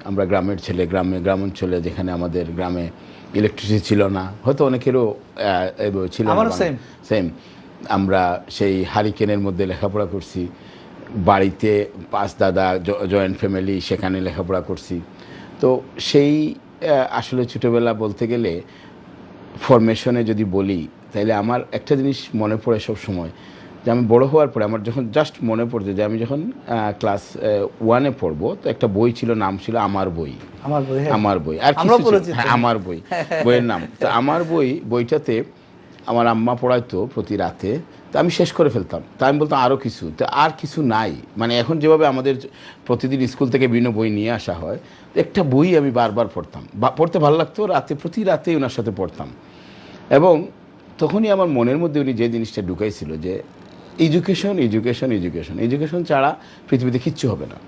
আমরা গ্রামের ছেলে, গ্রামাঞ্চলে যেখানে আমাদের গ্রামে ইলেকট্রিসিটি ছিল না, হয়তো অনেকেরও ছিল না, সেম। আমরা সেই হারিকেনের মধ্যে লেখাপড়া করছি, বাড়িতে 5 দাদা, জয়েন্ট ফ্যামিলি, সেখানে লেখাপড়া করছি। তো সেই আসলে ছোটোবেলা বলতে গেলে ফরমেশনে যদি বলি, তাইলে আমার একটা জিনিস মনে পড়ে সব সময়, যে আমি বড় হওয়ার পরে আমার যখন জাস্ট মনে পড়ছে যে আমি যখন ক্লাস 1-এ পড়বো, তো একটা বই ছিল, নাম ছিল আমার বই। আমার বই আর আমার বই, বইয়ের নাম তো আমার বই। বইটাতে আমার আম্মা পড়াইতো প্রতি রাতে, তো আমি শেষ করে ফেলতাম। তা আমি বলতাম আরও কিছু, তো আর কিছু নাই। মানে এখন যেভাবে আমাদের প্রতিদিন স্কুল থেকে বিভিন্ন বই নিয়ে আসা হয়, একটা বই আমি বারবার পড়তাম, পড়তে ভালো লাগতো, প্রতি রাতেই ওনার সাথে পড়তাম। এবং তখনই আমার মনের মধ্যে উনি যে জিনিসটা ঢুকাইছিল যে এডুকেশন ছাড়া পৃথিবীতে কিচ্ছু হবে না।